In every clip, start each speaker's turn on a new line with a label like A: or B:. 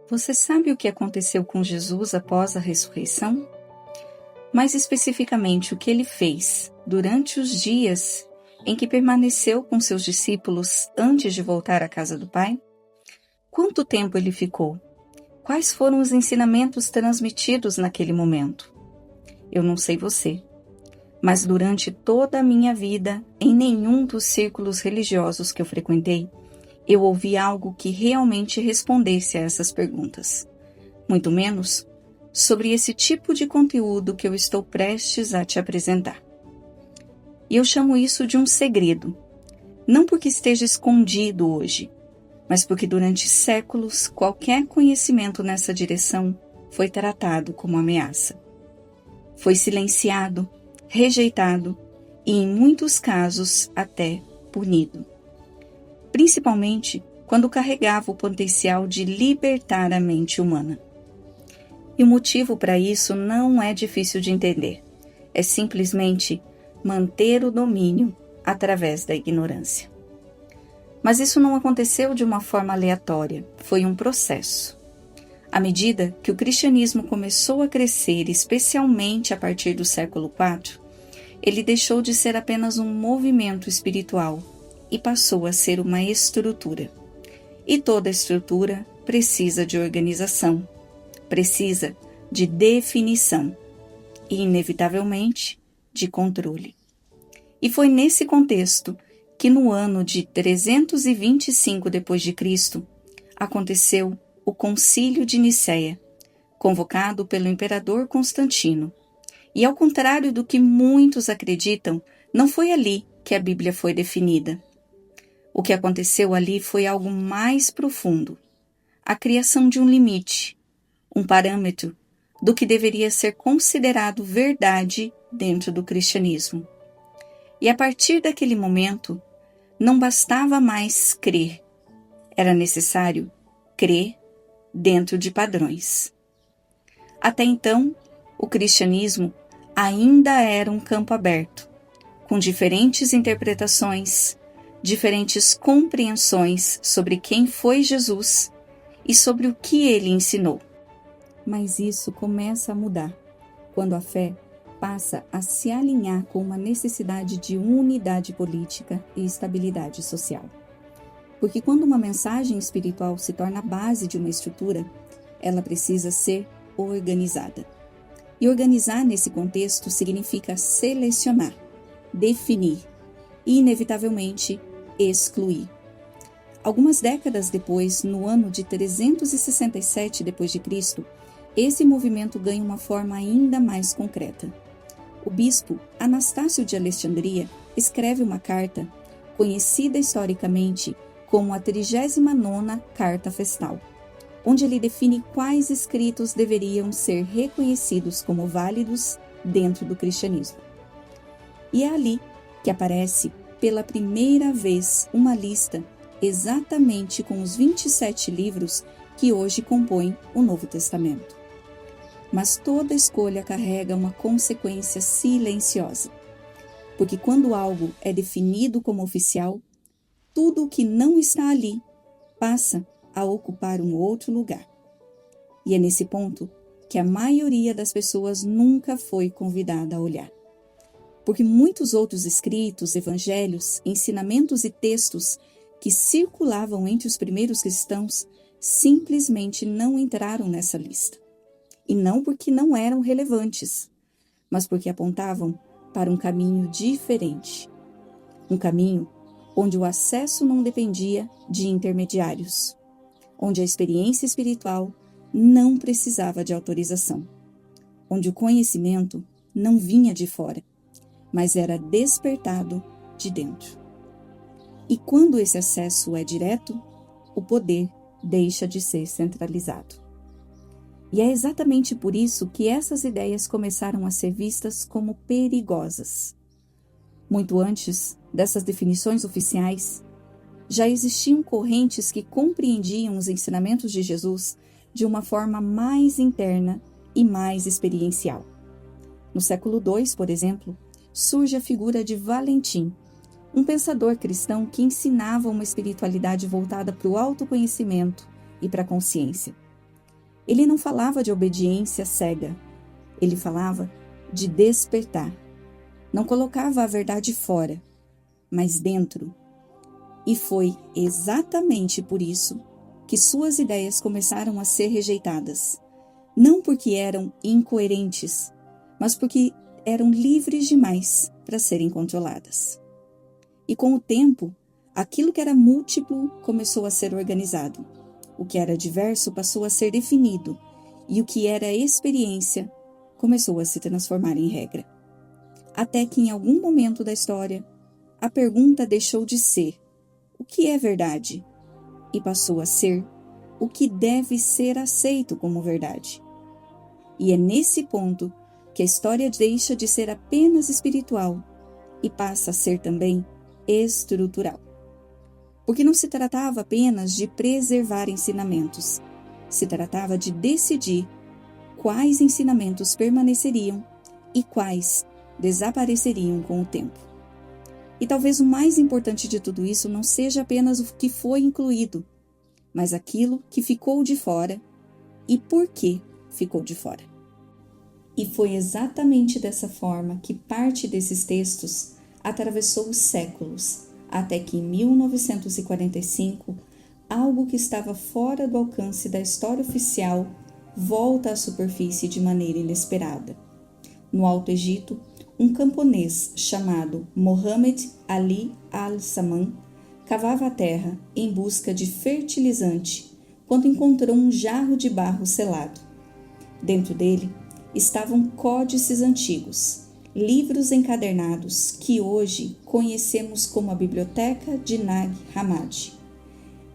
A: Você sabe o que aconteceu com Jesus após a ressurreição? Mais especificamente, o que ele fez durante os dias em que permaneceu com seus discípulos antes de voltar à casa do Pai? Quanto tempo ele ficou? Quais foram os ensinamentos transmitidos naquele momento? Eu não sei você, mas durante toda a minha vida, em nenhum dos círculos religiosos que eu frequentei, eu ouvi algo que realmente respondesse a essas perguntas. Muito menos sobre esse tipo de conteúdo que eu estou prestes a te apresentar. E eu chamo isso de um segredo, não porque esteja escondido hoje, mas porque durante séculos qualquer conhecimento nessa direção foi tratado como ameaça. Foi silenciado, rejeitado e, em muitos casos, até punido. Principalmente quando carregava o potencial de libertar a mente humana. E o motivo para isso não é difícil de entender. É simplesmente manter o domínio através da ignorância. Mas isso não aconteceu de uma forma aleatória, foi um processo. À medida que o cristianismo começou a crescer, especialmente a partir do século IV, ele deixou de ser apenas um movimento espiritual e passou a ser uma estrutura. E toda estrutura precisa de organização, precisa de definição e, inevitavelmente, de controle. E foi nesse contexto que no ano de 325 d.C., aconteceu o Concílio de Nicéia, convocado pelo imperador Constantino. E ao contrário do que muitos acreditam, não foi ali que a Bíblia foi definida. O que aconteceu ali foi algo mais profundo, a criação de um limite, um parâmetro do que deveria ser considerado verdade dentro do cristianismo. E a partir daquele momento, não bastava mais crer, era necessário crer dentro de padrões. Até então, o cristianismo ainda era um campo aberto, com diferentes interpretações, diferentes compreensões sobre quem foi Jesus e sobre o que ele ensinou. Mas isso começa a mudar, quando a fé passa a se alinhar com uma necessidade de unidade política e estabilidade social. Porque quando uma mensagem espiritual se torna a base de uma estrutura, ela precisa ser organizada. E organizar nesse contexto significa selecionar, definir e, inevitavelmente, excluir. Algumas décadas depois, no ano de 367 d.C., esse movimento ganha uma forma ainda mais concreta. O bispo Anastácio de Alexandria escreve uma carta, conhecida historicamente como a 39ª Carta Festal, onde ele define quais escritos deveriam ser reconhecidos como válidos dentro do cristianismo. E é ali que aparece pela primeira vez uma lista exatamente com os 27 livros que hoje compõem o Novo Testamento. Mas toda escolha carrega uma consequência silenciosa, porque quando algo é definido como oficial, tudo o que não está ali passa a ocupar um outro lugar. E é nesse ponto que a maioria das pessoas nunca foi convidada a olhar. Porque muitos outros escritos, evangelhos, ensinamentos e textos que circulavam entre os primeiros cristãos simplesmente não entraram nessa lista. E não porque não eram relevantes, mas porque apontavam para um caminho diferente. Um caminho onde o acesso não dependia de intermediários, onde a experiência espiritual não precisava de autorização, onde o conhecimento não vinha de fora, mas era despertado de dentro. E quando esse acesso é direto, o poder deixa de ser centralizado. E é exatamente por isso que essas ideias começaram a ser vistas como perigosas. Muito antes dessas definições oficiais, já existiam correntes que compreendiam os ensinamentos de Jesus de uma forma mais interna e mais experiencial. No século II, por exemplo, surge a figura de Valentim, um pensador cristão que ensinava uma espiritualidade voltada para o autoconhecimento e para a consciência. Ele não falava de obediência cega, ele falava de despertar. Não colocava a verdade fora, mas dentro. E foi exatamente por isso que suas ideias começaram a ser rejeitadas. Não porque eram incoerentes, mas porque eram livres demais para serem controladas. E com o tempo, aquilo que era múltiplo começou a ser organizado. O que era diverso passou a ser definido, e o que era experiência começou a se transformar em regra. Até que em algum momento da história, a pergunta deixou de ser o que é verdade e passou a ser o que deve ser aceito como verdade. E é nesse ponto que a história deixa de ser apenas espiritual e passa a ser também estrutural. Porque não se tratava apenas de preservar ensinamentos, se tratava de decidir quais ensinamentos permaneceriam e quais desapareceriam com o tempo. E talvez o mais importante de tudo isso não seja apenas o que foi incluído, mas aquilo que ficou de fora e por que ficou de fora. E foi exatamente dessa forma que parte desses textos atravessou os séculos, até que em 1945, algo que estava fora do alcance da história oficial volta à superfície de maneira inesperada. No Alto Egito, um camponês chamado Mohammed Ali al-Saman cavava a terra em busca de fertilizante quando encontrou um jarro de barro selado. Dentro dele estavam códices antigos, livros encadernados que hoje conhecemos como a Biblioteca de Nag Hammadi.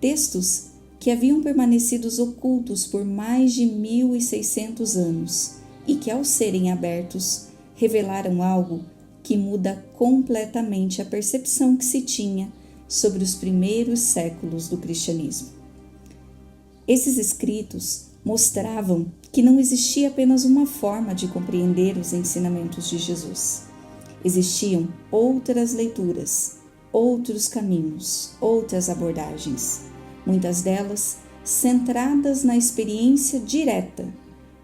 A: Textos que haviam permanecido ocultos por mais de 1.600 anos e que, ao serem abertos, revelaram algo que muda completamente a percepção que se tinha sobre os primeiros séculos do cristianismo. Esses escritos mostravam que não existia apenas uma forma de compreender os ensinamentos de Jesus. Existiam outras leituras, outros caminhos, outras abordagens, muitas delas centradas na experiência direta,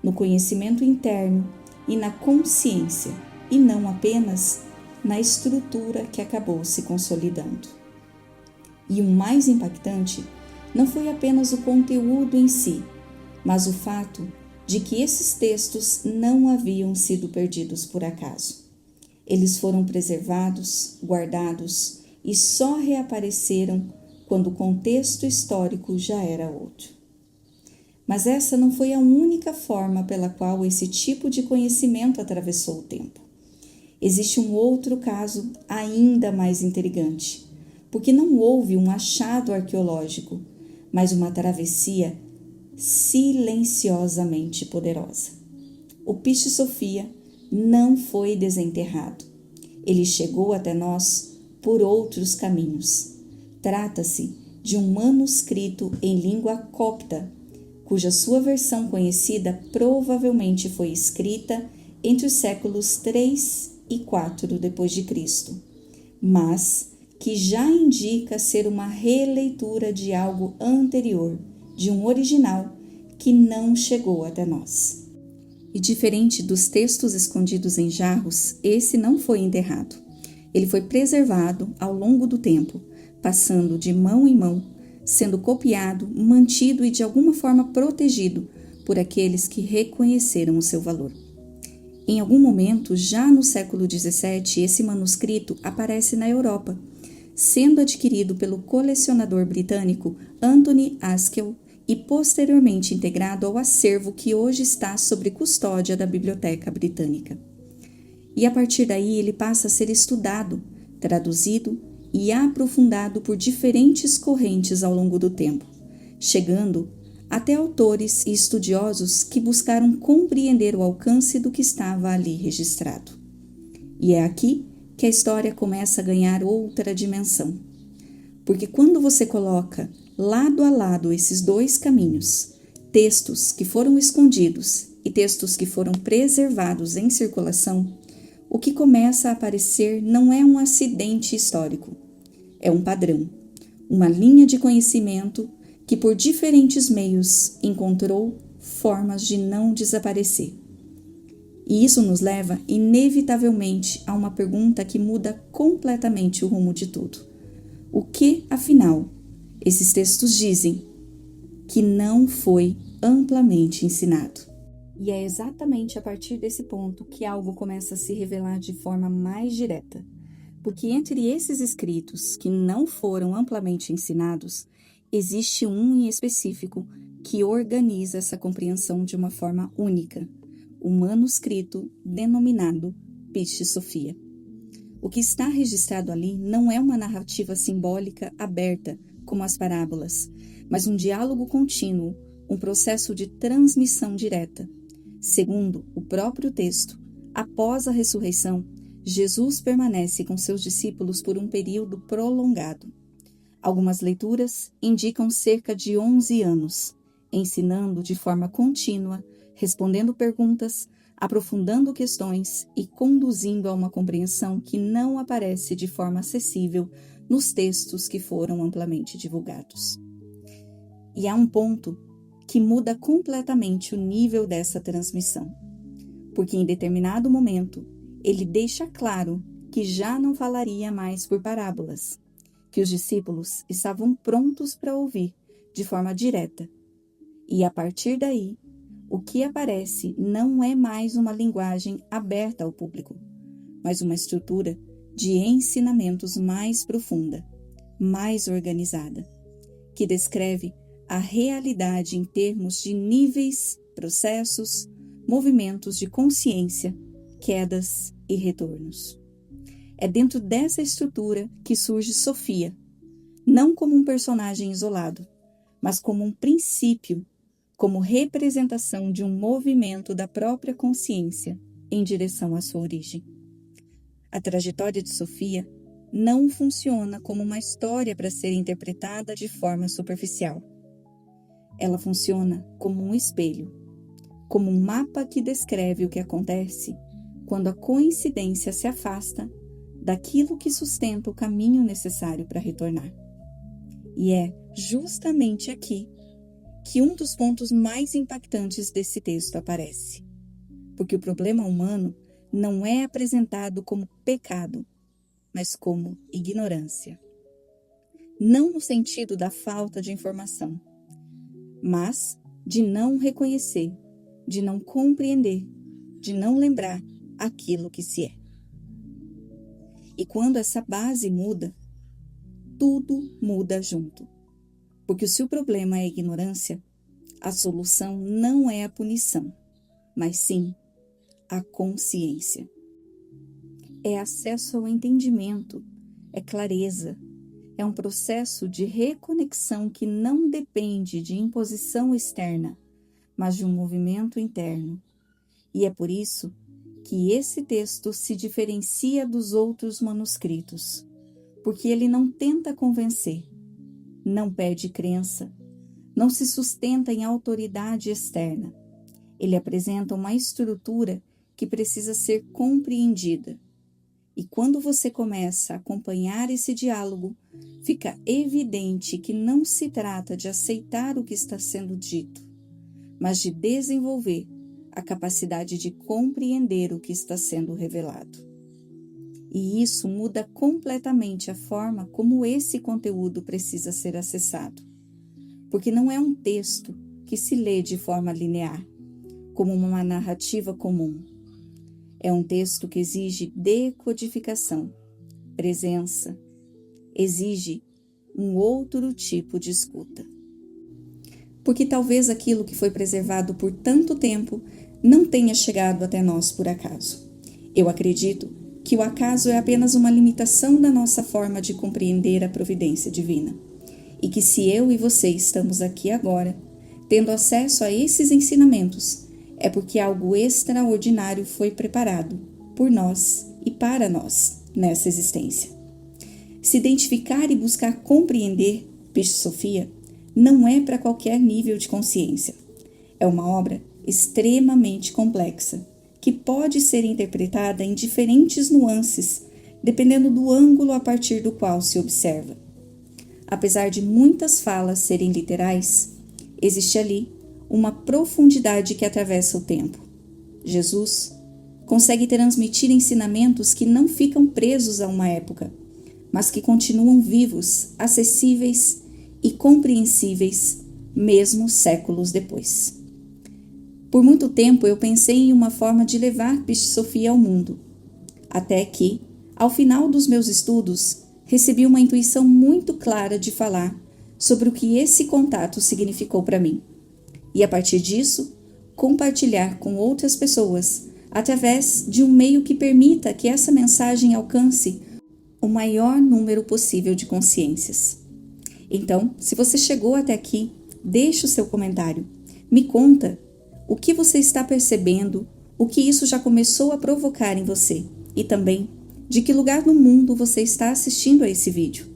A: no conhecimento interno e na consciência, e não apenas na estrutura que acabou se consolidando. E o mais impactante não foi apenas o conteúdo em si, mas o fato de que esses textos não haviam sido perdidos por acaso. Eles foram preservados, guardados e só reapareceram quando o contexto histórico já era outro. Mas essa não foi a única forma pela qual esse tipo de conhecimento atravessou o tempo. Existe um outro caso ainda mais intrigante, porque não houve um achado arqueológico, mas uma travessia silenciosamente poderosa. O Pisci Sophia não foi desenterrado. Ele chegou até nós por outros caminhos. Trata-se de um manuscrito em língua copta, cuja sua versão conhecida provavelmente foi escrita entre os séculos 3 e 4 d.C., mas que já indica ser uma releitura de algo anterior, de um original que não chegou até nós. E diferente dos textos escondidos em jarros, esse não foi enterrado. Ele foi preservado ao longo do tempo, passando de mão em mão, sendo copiado, mantido e de alguma forma protegido por aqueles que reconheceram o seu valor. Em algum momento, já no século XVII, esse manuscrito aparece na Europa, sendo adquirido pelo colecionador britânico Anthony Askell e posteriormente integrado ao acervo que hoje está sob custódia da Biblioteca Britânica. E a partir daí ele passa a ser estudado, traduzido e aprofundado por diferentes correntes ao longo do tempo, chegando até autores e estudiosos que buscaram compreender o alcance do que estava ali registrado. E é aqui que a história começa a ganhar outra dimensão. Porque quando você coloca lado a lado esses dois caminhos, textos que foram escondidos e textos que foram preservados em circulação, o que começa a aparecer não é um acidente histórico, é um padrão, uma linha de conhecimento que por diferentes meios encontrou formas de não desaparecer. E isso nos leva, inevitavelmente, a uma pergunta que muda completamente o rumo de tudo. O que, afinal, esses textos dizem que não foi amplamente ensinado? E é exatamente a partir desse ponto que algo começa a se revelar de forma mais direta. Porque entre esses escritos que não foram amplamente ensinados, existe um em específico que organiza essa compreensão de uma forma única, o manuscrito denominado Pistis Sophia. O que está registrado ali não é uma narrativa simbólica aberta, como as parábolas, mas um diálogo contínuo, um processo de transmissão direta. Segundo o próprio texto, após a ressurreição, Jesus permanece com seus discípulos por um período prolongado. Algumas leituras indicam cerca de 11 anos, ensinando de forma contínua, respondendo perguntas, aprofundando questões e conduzindo a uma compreensão que não aparece de forma acessível nos textos que foram amplamente divulgados. E há um ponto que muda completamente o nível dessa transmissão, porque em determinado momento ele deixa claro que já não falaria mais por parábolas, que os discípulos estavam prontos para ouvir de forma direta. E a partir daí, o que aparece não é mais uma linguagem aberta ao público, mas uma estrutura de ensinamentos mais profunda, mais organizada, que descreve a realidade em termos de níveis, processos, movimentos de consciência, quedas e retornos. É dentro dessa estrutura que surge Sofia, não como um personagem isolado, mas como um princípio, como representação de um movimento da própria consciência em direção à sua origem. A trajetória de Sofia não funciona como uma história para ser interpretada de forma superficial. Ela funciona como um espelho, como um mapa que descreve o que acontece quando a coincidência se afasta daquilo que sustenta o caminho necessário para retornar. E é justamente aqui que um dos pontos mais impactantes desse texto aparece. Porque o problema humano não é apresentado como pecado, mas como ignorância. Não no sentido da falta de informação, mas de não reconhecer, de não compreender, de não lembrar aquilo que se é. E quando essa base muda, tudo muda junto. Porque se o problema é a ignorância, a solução não é a punição, mas sim a consciência. É acesso ao entendimento, é clareza, é um processo de reconexão que não depende de imposição externa, mas de um movimento interno. E é por isso que esse texto se diferencia dos outros manuscritos, porque ele não tenta convencer, não pede crença, não se sustenta em autoridade externa. Ele apresenta uma estrutura que precisa ser compreendida. E quando você começa a acompanhar esse diálogo, fica evidente que não se trata de aceitar o que está sendo dito, mas de desenvolver a capacidade de compreender o que está sendo revelado. E isso muda completamente a forma como esse conteúdo precisa ser acessado. Porque não é um texto que se lê de forma linear, como uma narrativa comum. É um texto que exige decodificação, presença, exige um outro tipo de escuta. Porque talvez aquilo que foi preservado por tanto tempo não tenha chegado até nós por acaso. Eu acredito que o acaso é apenas uma limitação da nossa forma de compreender a providência divina. E que se eu e você estamos aqui agora, tendo acesso a esses ensinamentos, é porque algo extraordinário foi preparado por nós e para nós nessa existência. Se identificar e buscar compreender Pistis Sophia não é para qualquer nível de consciência. É uma obra extremamente complexa, que pode ser interpretada em diferentes nuances, dependendo do ângulo a partir do qual se observa. Apesar de muitas falas serem literais, existe ali uma profundidade que atravessa o tempo. Jesus consegue transmitir ensinamentos que não ficam presos a uma época, mas que continuam vivos, acessíveis e compreensíveis, mesmo séculos depois. Por muito tempo eu pensei em uma forma de levar Pistisofia ao mundo, até que, ao final dos meus estudos, recebi uma intuição muito clara de falar sobre o que esse contato significou para mim. E a partir disso, compartilhar com outras pessoas através de um meio que permita que essa mensagem alcance o maior número possível de consciências. Então, se você chegou até aqui, deixe o seu comentário. Me conta o que você está percebendo, o que isso já começou a provocar em você e também de que lugar do mundo você está assistindo a esse vídeo.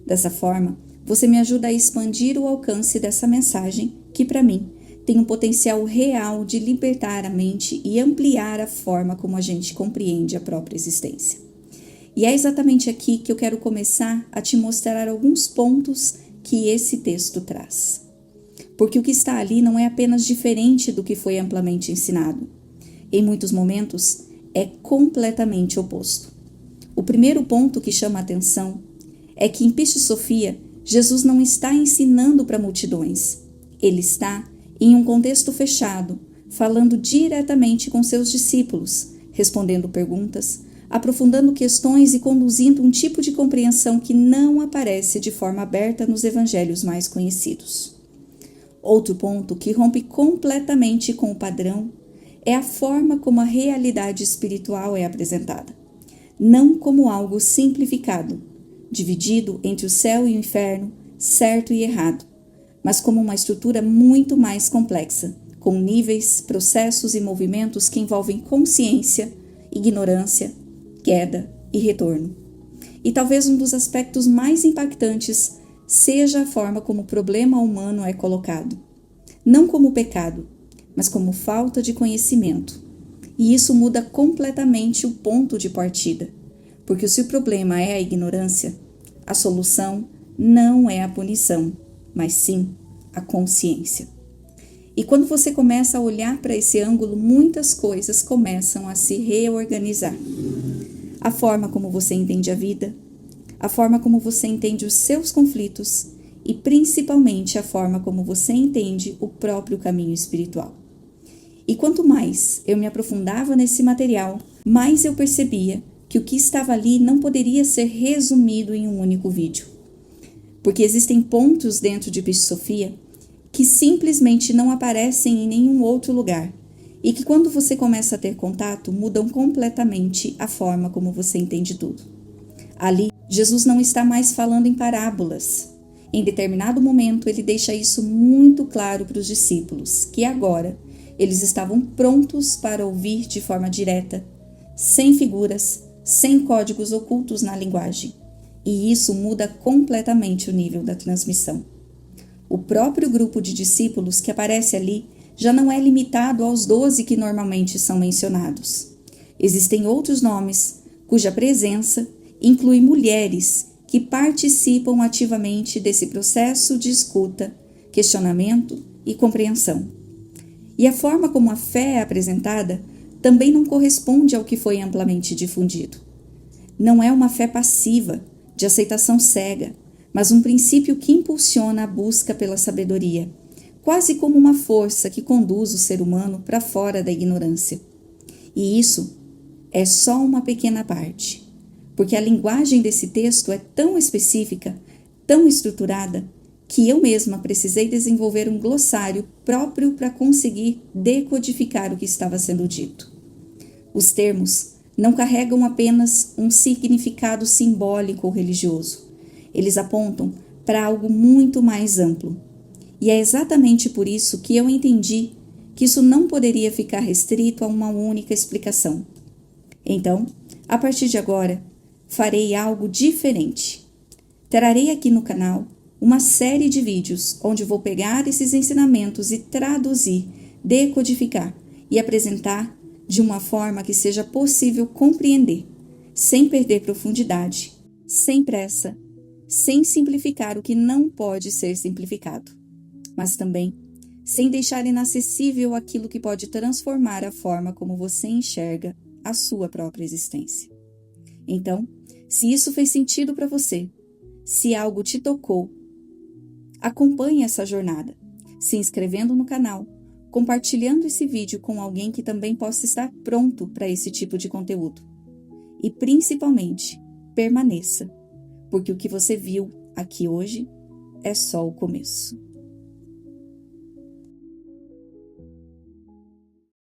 A: Dessa forma, você me ajuda a expandir o alcance dessa mensagem que, para mim, tem um potencial real de libertar a mente e ampliar a forma como a gente compreende a própria existência. E é exatamente aqui que eu quero começar a te mostrar alguns pontos que esse texto traz. Porque o que está ali não é apenas diferente do que foi amplamente ensinado. Em muitos momentos, é completamente oposto. O primeiro ponto que chama a atenção é que em Pistisofia, Jesus não está ensinando para multidões. Ele está em um contexto fechado, falando diretamente com seus discípulos, respondendo perguntas, aprofundando questões e conduzindo um tipo de compreensão que não aparece de forma aberta nos evangelhos mais conhecidos. Outro ponto que rompe completamente com o padrão é a forma como a realidade espiritual é apresentada, não como algo simplificado, dividido entre o céu e o inferno, certo e errado, mas como uma estrutura muito mais complexa, com níveis, processos e movimentos que envolvem consciência, ignorância, queda e retorno. E talvez um dos aspectos mais impactantes seja a forma como o problema humano é colocado. Não como pecado, mas como falta de conhecimento. E isso muda completamente o ponto de partida, porque se o problema é a ignorância, a solução não é a punição, mas sim a consciência. E quando você começa a olhar para esse ângulo, muitas coisas começam a se reorganizar. A forma como você entende a vida, a forma como você entende os seus conflitos e principalmente a forma como você entende o próprio caminho espiritual. E quanto mais eu me aprofundava nesse material, mais eu percebia que o que estava ali não poderia ser resumido em um único vídeo. Porque existem pontos dentro de Pistisofia que simplesmente não aparecem em nenhum outro lugar e que quando você começa a ter contato, mudam completamente a forma como você entende tudo. Ali, Jesus não está mais falando em parábolas. Em determinado momento, ele deixa isso muito claro para os discípulos, que agora eles estavam prontos para ouvir de forma direta, sem figuras, sem códigos ocultos na linguagem. E isso muda completamente o nível da transmissão. O próprio grupo de discípulos que aparece ali já não é limitado aos 12 que normalmente são mencionados. Existem outros nomes cuja presença inclui mulheres que participam ativamente desse processo de escuta, questionamento e compreensão. E a forma como a fé é apresentada também não corresponde ao que foi amplamente difundido. Não é uma fé passiva, de aceitação cega, mas um princípio que impulsiona a busca pela sabedoria, quase como uma força que conduz o ser humano para fora da ignorância. E isso é só uma pequena parte, porque a linguagem desse texto é tão específica, tão estruturada, que eu mesma precisei desenvolver um glossário próprio para conseguir decodificar o que estava sendo dito. Os termos não carregam apenas um significado simbólico ou religioso. Eles apontam para algo muito mais amplo. E é exatamente por isso que eu entendi que isso não poderia ficar restrito a uma única explicação. Então, a partir de agora, farei algo diferente. Trarei aqui no canal uma série de vídeos onde vou pegar esses ensinamentos e traduzir, decodificar e apresentar de uma forma que seja possível compreender, sem perder profundidade, sem pressa, sem simplificar o que não pode ser simplificado, mas também sem deixar inacessível aquilo que pode transformar a forma como você enxerga a sua própria existência. Então, se isso fez sentido para você, se algo te tocou, acompanhe essa jornada, se inscrevendo no canal, compartilhando esse vídeo com alguém que também possa estar pronto para esse tipo de conteúdo. E principalmente, permaneça, porque o que você viu aqui hoje é só o começo.